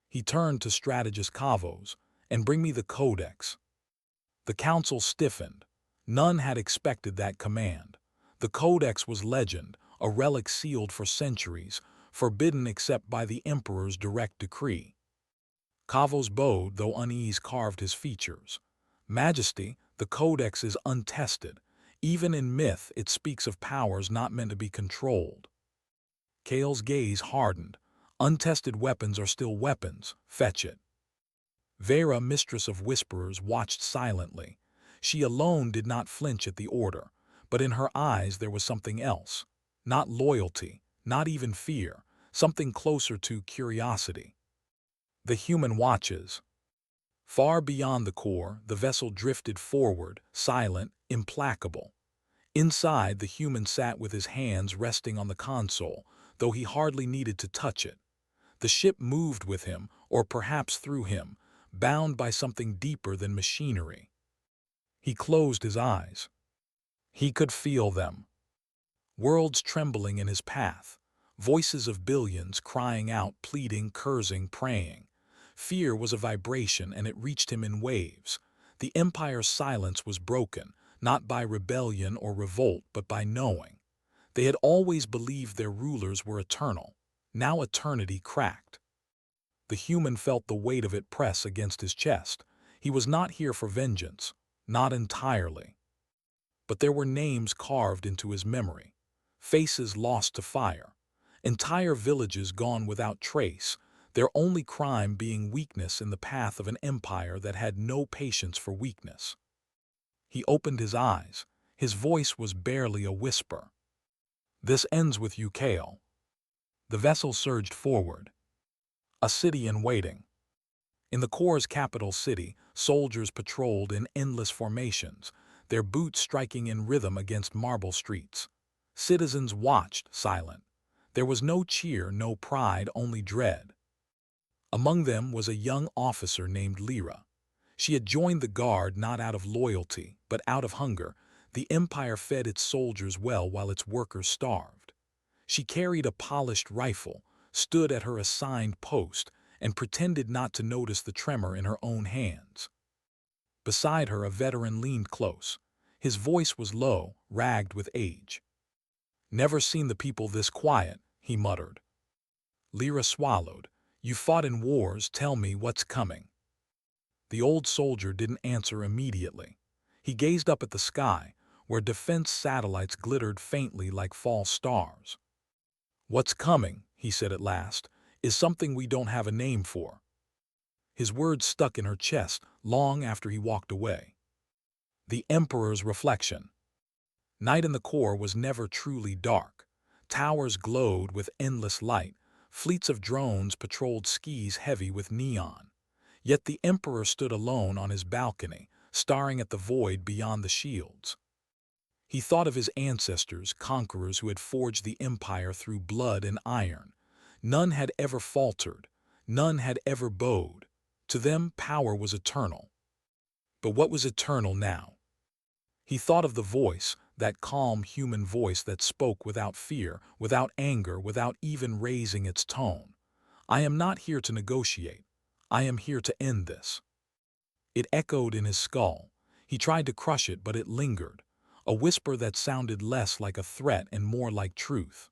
He turned to strategist Kavos, and bring me the Codex. The council stiffened. None had expected that command. The Codex was legend, a relic sealed for centuries, forbidden except by the Emperor's direct decree. Kavos bowed, though unease carved his features. Majesty, the Codex is untested. Even in myth, it speaks of powers not meant to be controlled. Kale's gaze hardened. Untested weapons are still weapons. Fetch it. Vera, mistress of whisperers, watched silently. She alone did not flinch at the order, but in her eyes there was something else. Not loyalty, not even fear, something closer to curiosity. The human watches. Far beyond the core, the vessel drifted forward, silent, implacable. Inside, the human sat with his hands resting on the console, though he hardly needed to touch it. The ship moved with him, or perhaps through him, bound by something deeper than machinery. He closed his eyes. He could feel them. Worlds trembling in his path. Voices of billions crying out, pleading, cursing, praying. Fear was a vibration, and it reached him in waves. The Empire's silence was broken, not by rebellion or revolt, but by knowing. They had always believed their rulers were eternal. Now eternity cracked. The human felt the weight of it press against his chest. He was not here for vengeance, not entirely. But there were names carved into his memory, faces lost to fire, entire villages gone without trace, their only crime being weakness in the path of an empire that had no patience for weakness. He opened his eyes. His voice was barely a whisper. "This ends with you, Kale." The vessel surged forward. A city in waiting. In the Corps' capital city, soldiers patrolled in endless formations, their boots striking in rhythm against marble streets. Citizens watched, silent. There was no cheer, no pride, only dread. Among them was a young officer named Lyra. She had joined the guard not out of loyalty, but out of hunger. The empire fed its soldiers well while its workers starved. She carried a polished rifle, stood at her assigned post, and pretended not to notice the tremor in her own hands. Beside her, a veteran leaned close. His voice was low, ragged with age. "Never seen the people this quiet," he muttered. Lyra swallowed. "You fought in wars, tell me what's coming." The old soldier didn't answer immediately. He gazed up at the sky, where defense satellites glittered faintly like false stars. "What's coming," he said at last, "is something we don't have a name for." His words stuck in her chest long after he walked away. The Emperor's reflection. Night in the Corps was never truly dark. Towers glowed with endless light. Fleets of drones patrolled skies heavy with neon. Yet the Emperor stood alone on his balcony, staring at the void beyond the shields. He thought of his ancestors, conquerors who had forged the empire through blood and iron. None had ever faltered. None had ever bowed. To them, power was eternal. But what was eternal now? He thought of the voice, that calm human voice that spoke without fear, without anger, without even raising its tone. "I am not here to negotiate. I am here to end this." It echoed in his skull. He tried to crush it, but it lingered, a whisper that sounded less like a threat and more like truth.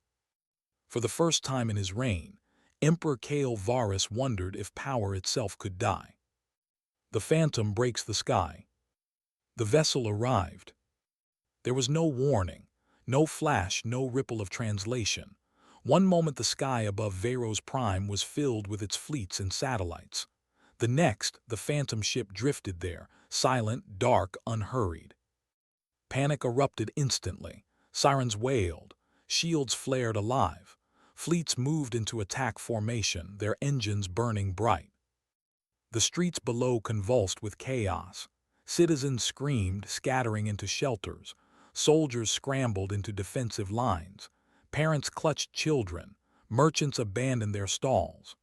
For the first time in his reign, Emperor Kale Varus wondered if power itself could die. The phantom breaks the sky. The vessel arrived. There was no warning, no flash, no ripple of translation. One moment the sky above Veros Prime was filled with its fleets and satellites. The next, the phantom ship drifted there, silent, dark, unhurried. Panic erupted instantly. Sirens wailed. Shields flared alive. Fleets moved into attack formation, their engines burning bright. The streets below convulsed with chaos. Citizens screamed, scattering into shelters. Soldiers scrambled into defensive lines. Parents clutched children. Merchants abandoned their stalls.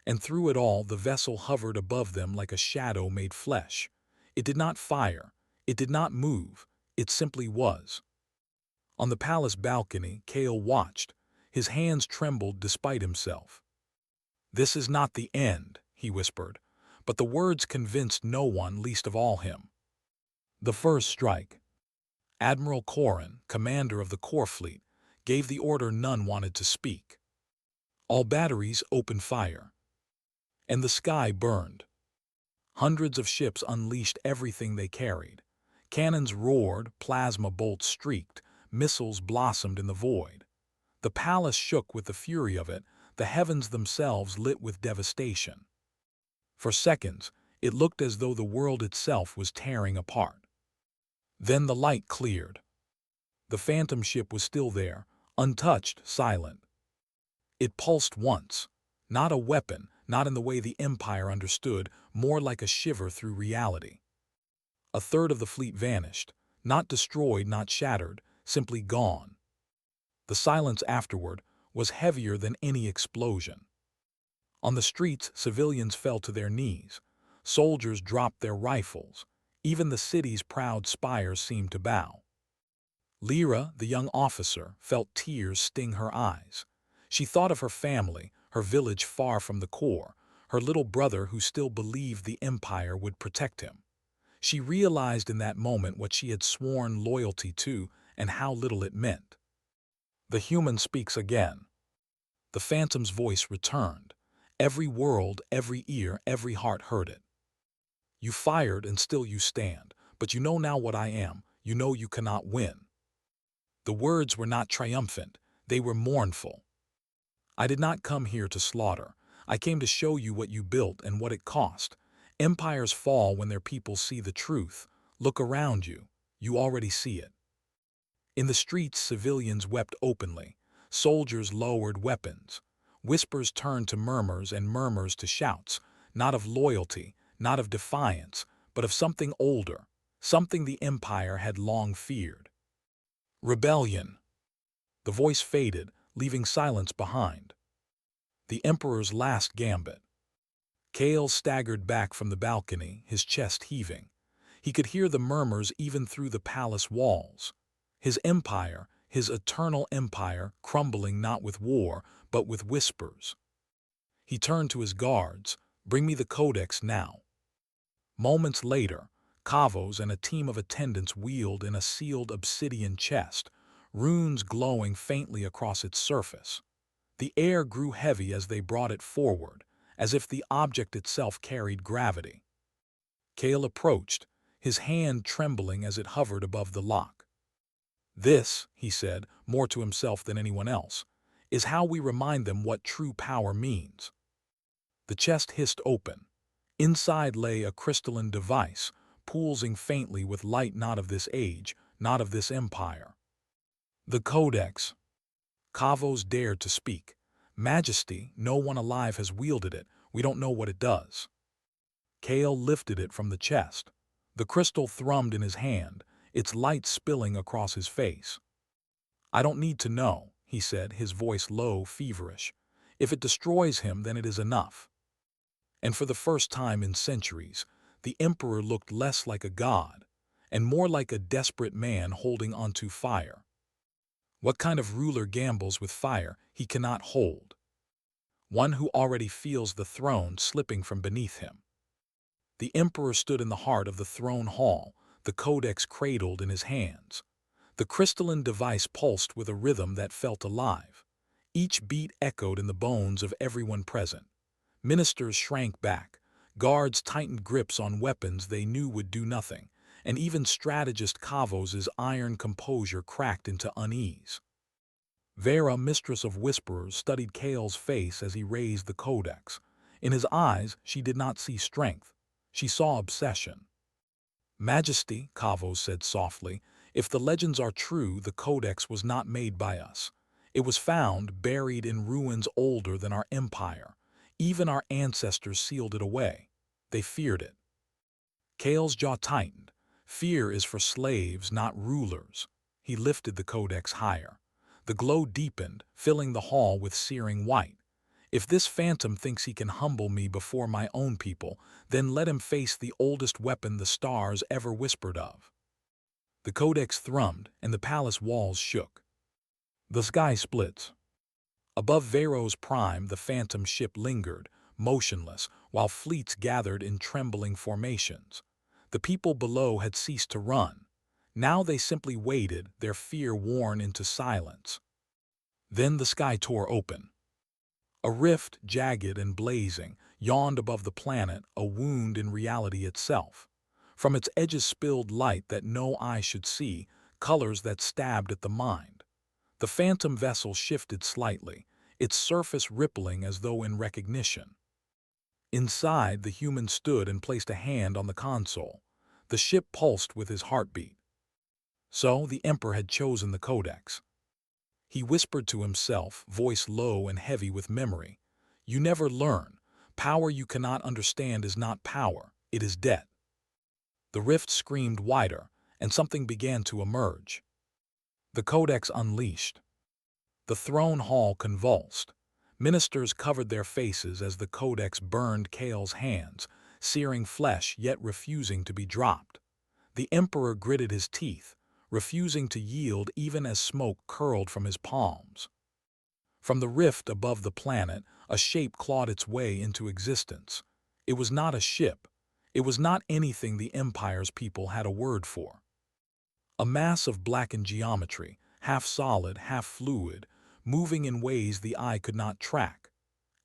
And through it all, the vessel hovered above them like a shadow made flesh. It did not fire. It did not move. It simply was. On the palace balcony, Kale watched. His hands trembled despite himself. "This is not the end," he whispered, but the words convinced no one, least of all him. The first strike. Admiral Corin, commander of the Corps fleet, gave the order none wanted to speak. All batteries opened fire. And the sky burned. Hundreds of ships unleashed everything they carried. Cannons roared, plasma bolts streaked, missiles blossomed in the void. The palace shook with the fury of it, the heavens themselves lit with devastation. For seconds, it looked as though the world itself was tearing apart. Then the light cleared. The phantom ship was still there, untouched, silent. It pulsed once, not a weapon, not in the way the Empire understood, more like a shiver through reality. A third of the fleet vanished, not destroyed, not shattered, simply gone. The silence afterward was heavier than any explosion. On the streets, civilians fell to their knees. Soldiers dropped their rifles. Even the city's proud spires seemed to bow. Lyra, the young officer, felt tears sting her eyes. She thought of her family, her village far from the Corps, her little brother who still believed the Empire would protect him. She realized in that moment what she had sworn loyalty to and how little it meant. The human speaks again. The phantom's voice returned. Every world, every ear, every heart heard it. You fired and still you stand, but you know now what I am, you know you cannot win. The words were not triumphant, they were mournful. I did not come here to slaughter. I came to show you what you built and what it cost. Empires fall when their people see the truth. Look around you. You already see it. In the streets, civilians wept openly. Soldiers lowered weapons. Whispers turned to murmurs and murmurs to shouts, not of loyalty, not of defiance, but of something older, something the empire had long feared. Rebellion. The voice faded, leaving silence behind. The emperor's last gambit. Kale staggered back from the balcony, his chest heaving. He could hear the murmurs even through the palace walls. His empire, his eternal empire, crumbling not with war, but with whispers. He turned to his guards. Bring me the codex now. Moments later, Kavos and a team of attendants wheeled in a sealed obsidian chest, runes glowing faintly across its surface. The air grew heavy as they brought it forward, as if the object itself carried gravity. Kale approached, his hand trembling as it hovered above the lock. This, he said, more to himself than anyone else, is how we remind them what true power means. The chest hissed open. Inside lay a crystalline device, pulsing faintly with light not of this age, not of this empire. The codex. Kavos dared to speak. Majesty, no one alive has wielded it. We don't know what it does. Kale lifted it from the chest. The crystal thrummed in his hand, its light spilling across his face. I don't need to know, he said, his voice low, feverish. If it destroys him, then it is enough. And for the first time in centuries, the emperor looked less like a god, and more like a desperate man holding onto fire. What kind of ruler gambles with fire he cannot hold? One who already feels the throne slipping from beneath him. The emperor stood in the heart of the throne hall, the codex cradled in his hands. The crystalline device pulsed with a rhythm that felt alive. Each beat echoed in the bones of everyone present. Ministers shrank back, guards tightened grips on weapons they knew would do nothing, and even strategist Kavos' iron composure cracked into unease. Vera, mistress of whisperers, studied Kale's face as he raised the codex. In his eyes, she did not see strength. She saw obsession. Majesty, Kavos said softly, if the legends are true, the codex was not made by us. It was found, buried in ruins older than our empire. Even our ancestors sealed it away. They feared it. Kale's jaw tightened. Fear is for slaves, not rulers. He lifted the codex higher. The glow deepened, filling the hall with searing white. If this phantom thinks he can humble me before my own people, then let him face the oldest weapon the stars ever whispered of. The codex thrummed, and the palace walls shook. The sky splits. Above Vero's prime, the phantom ship lingered, motionless, while fleets gathered in trembling formations. The people below had ceased to run. Now they simply waited, their fear worn into silence. Then the sky tore open. A rift, jagged and blazing, yawned above the planet, a wound in reality itself. From its edges spilled light that no eye should see, colors that stabbed at the mind. The phantom vessel shifted slightly, its surface rippling as though in recognition. Inside, the human stood and placed a hand on the console. The ship pulsed with his heartbeat. So the emperor had chosen the codex. He whispered to himself, voice low and heavy with memory. You never learn. Power you cannot understand is not power, it is debt. The rift screamed wider, and something began to emerge. The codex unleashed. The throne hall convulsed. Ministers covered their faces as the codex burned Kale's hands, searing flesh yet refusing to be dropped. The emperor gritted his teeth, refusing to yield even as smoke curled from his palms. From the rift above the planet, a shape clawed its way into existence. It was not a ship. It was not anything the empire's people had a word for. A mass of blackened geometry, half solid, half fluid, moving in ways the eye could not track.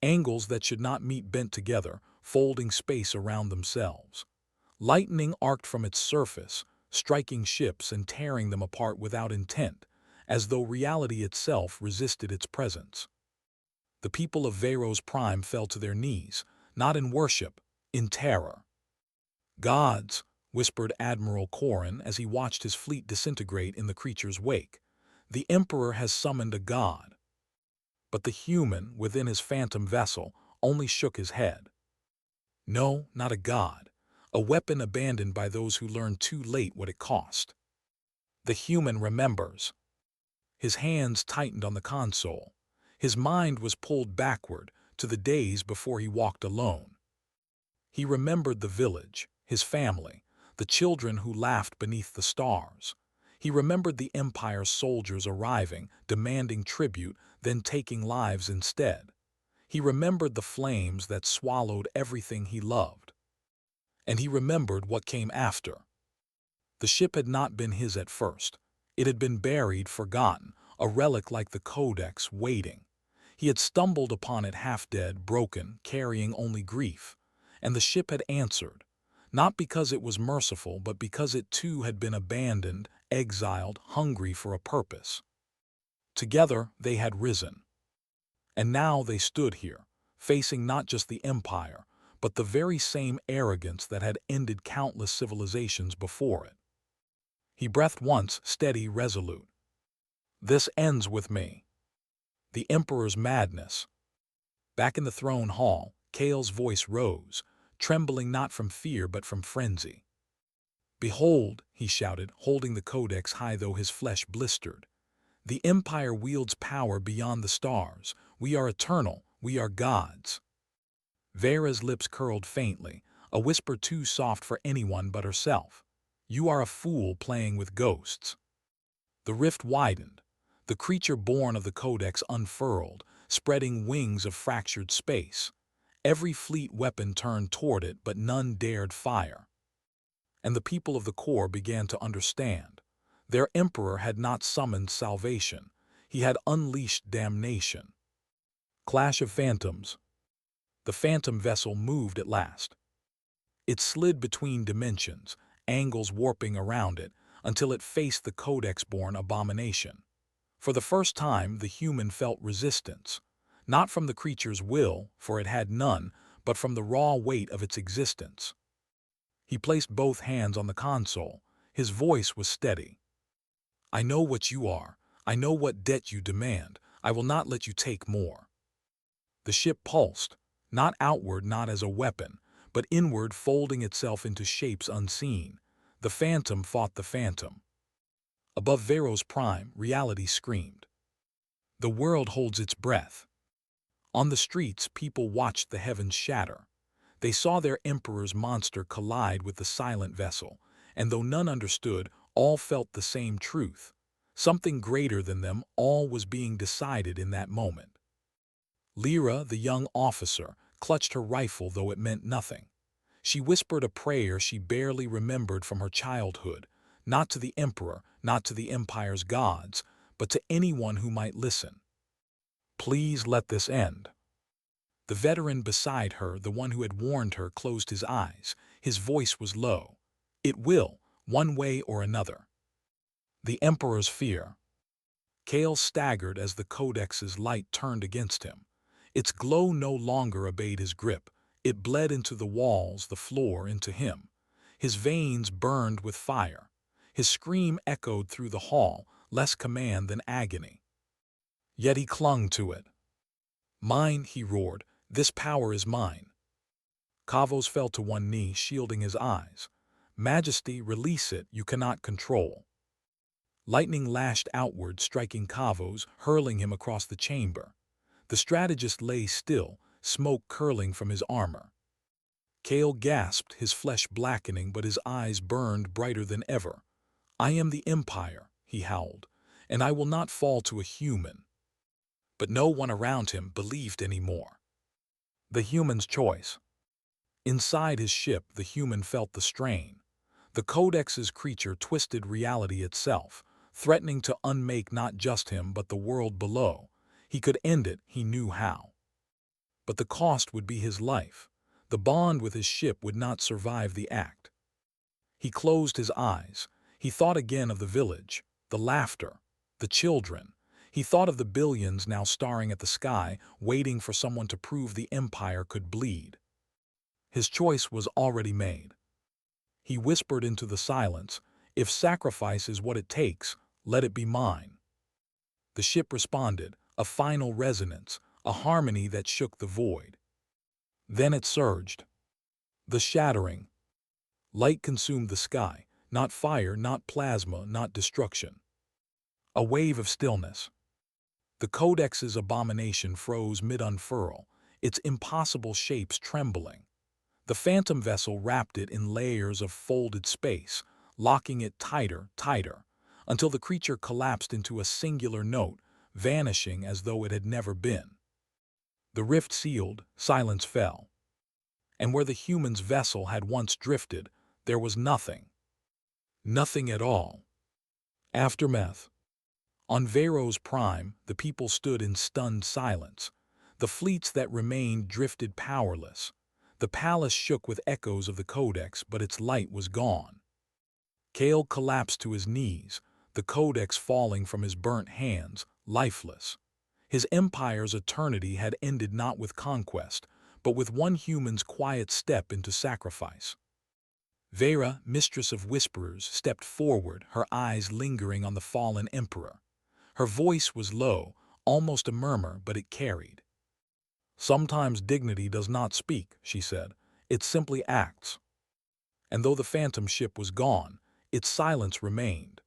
Angles that should not meet bent together, folding space around themselves. Lightning arced from its surface, striking ships and tearing them apart without intent, as though reality itself resisted its presence. The people of Veros Prime fell to their knees, not in worship, in terror. "Gods," whispered Admiral Corrin as he watched his fleet disintegrate in the creature's wake. "The Emperor has summoned a god." But the human, within his phantom vessel, only shook his head. No, not a god. A weapon abandoned by those who learned too late what it cost. The human remembers. His hands tightened on the console. His mind was pulled backward to the days before he walked alone. He remembered the village, his family, the children who laughed beneath the stars. He remembered the Empire's soldiers arriving, demanding tribute, then taking lives instead. He remembered the flames that swallowed everything he loved. And he remembered what came after. The ship had not been his at first. It had been buried, forgotten, a relic like the Codex, waiting. He had stumbled upon it half-dead, broken, carrying only grief. And the ship had answered, not because it was merciful, but because it too had been abandoned, exiled, hungry for a purpose. Together they had risen. And now they stood here, facing not just the Empire, but the very same arrogance that had ended countless civilizations before it. He breathed once, steady, resolute. "This ends with me." The Emperor's madness. Back in the throne hall, Kale's voice rose, trembling not from fear but from frenzy. "Behold," he shouted, holding the codex high though his flesh blistered. "The Empire wields power beyond the stars. We are eternal. We are gods." Vera's lips curled faintly, a whisper too soft for anyone but herself. "You are a fool playing with ghosts." The rift widened. The creature born of the codex unfurled, spreading wings of fractured space. Every fleet weapon turned toward it, but none dared fire. And the people of the core began to understand. Their emperor had not summoned salvation. He had unleashed damnation. Clash of phantoms. The phantom vessel moved at last. It slid between dimensions, angles warping around it, until it faced the codex-born abomination. For the first time, the human felt resistance, not from the creature's will, for it had none, but from the raw weight of its existence. He placed both hands on the console. His voice was steady. "I know what you are. I know what debt you demand. I will not let you take more." The ship pulsed, not outward, not as a weapon, but inward, folding itself into shapes unseen. The phantom fought the phantom. Above Veros Prime, reality screamed. The world holds its breath. On the streets, people watched the heavens shatter. They saw their emperor's monster collide with the silent vessel, and though none understood, all felt the same truth. Something greater than them all was being decided in that moment. Lyra, the young officer, clutched her rifle though it meant nothing. She whispered a prayer she barely remembered from her childhood, not to the emperor, not to the empire's gods, but to anyone who might listen. "Please let this end." The veteran beside her, the one who had warned her, closed his eyes. His voice was low. "It will, one way or another." The emperor's fear. Kale staggered as the codex's light turned against him. Its glow no longer obeyed his grip. It bled into the walls, the floor, into him. His veins burned with fire. His scream echoed through the hall, less command than agony. Yet he clung to it. "Mine," he roared. "This power is mine." Kavos fell to one knee, shielding his eyes. "Majesty, release it. You cannot control." Lightning lashed outward, striking Kavos, hurling him across the chamber. The strategist lay still, smoke curling from his armor. Kale gasped, his flesh blackening, but his eyes burned brighter than ever. "I am the Empire," he howled, "and I will not fall to a human." But no one around him believed anymore. The human's choice. Inside his ship, the human felt the strain. The Codex's creature twisted reality itself, threatening to unmake not just him but the world below. He could end it, he knew how. But the cost would be his life. The bond with his ship would not survive the act. He closed his eyes. He thought again of the village, the laughter, the children. He thought of the billions now staring at the sky, waiting for someone to prove the empire could bleed. His choice was already made. He whispered into the silence, "If sacrifice is what it takes, let it be mine." The ship responded, a final resonance, a harmony that shook the void. Then it surged. The shattering. Light consumed the sky, not fire, not plasma, not destruction. A wave of stillness. The Codex's abomination froze mid-unfurl, its impossible shapes trembling. The phantom vessel wrapped it in layers of folded space, locking it tighter, tighter, until the creature collapsed into a singular note, vanishing as though it had never been. The rift sealed, silence fell. And where the human's vessel had once drifted, there was nothing. Nothing at all. Aftermath. On Vero's prime, the people stood in stunned silence. The fleets that remained drifted powerless. The palace shook with echoes of the Codex, but its light was gone. Kale collapsed to his knees, the Codex falling from his burnt hands, lifeless. His empire's eternity had ended not with conquest, but with one human's quiet step into sacrifice. Vera, mistress of whisperers, stepped forward, her eyes lingering on the fallen emperor. Her voice was low, almost a murmur, but it carried. "Sometimes dignity does not speak," she said. "It simply acts." And though the phantom ship was gone, its silence remained.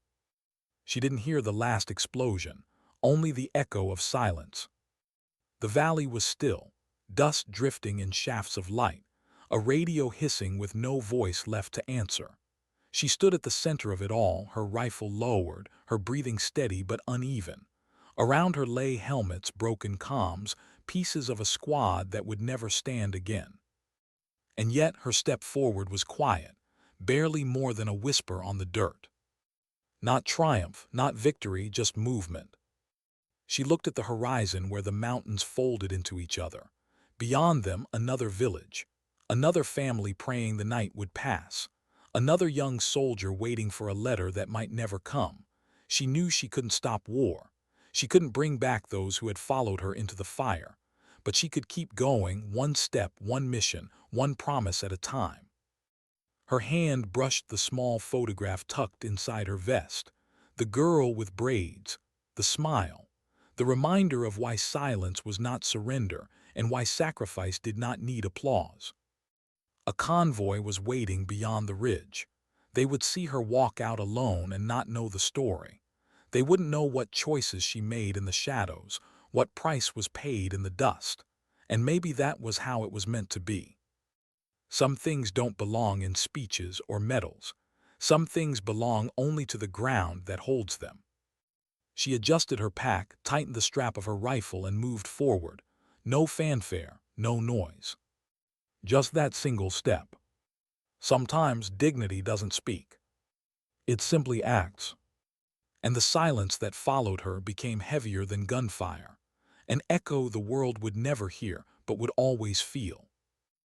She didn't hear the last explosion, only the echo of silence. The valley was still, dust drifting in shafts of light, a radio hissing with no voice left to answer. She stood at the center of it all, her rifle lowered, her breathing steady but uneven. Around her lay helmets, broken comms, pieces of a squad that would never stand again. And yet her step forward was quiet, barely more than a whisper on the dirt. Not triumph, not victory, just movement. She looked at the horizon where the mountains folded into each other. Beyond them, another village. Another family praying the night would pass. Another young soldier waiting for a letter that might never come. She knew she couldn't stop war. She couldn't bring back those who had followed her into the fire. But she could keep going, one step, one mission, one promise at a time. Her hand brushed the small photograph tucked inside her vest. The girl with braids. The smile. The reminder of why silence was not surrender and why sacrifice did not need applause. A convoy was waiting beyond the ridge. They would see her walk out alone and not know the story. They wouldn't know what choices she made in the shadows, what price was paid in the dust. And maybe that was how it was meant to be. Some things don't belong in speeches or medals. Some things belong only to the ground that holds them. She adjusted her pack, tightened the strap of her rifle, and moved forward. No fanfare, no noise. Just that single step. Sometimes dignity doesn't speak. It simply acts. And the silence that followed her became heavier than gunfire, an echo the world would never hear but would always feel.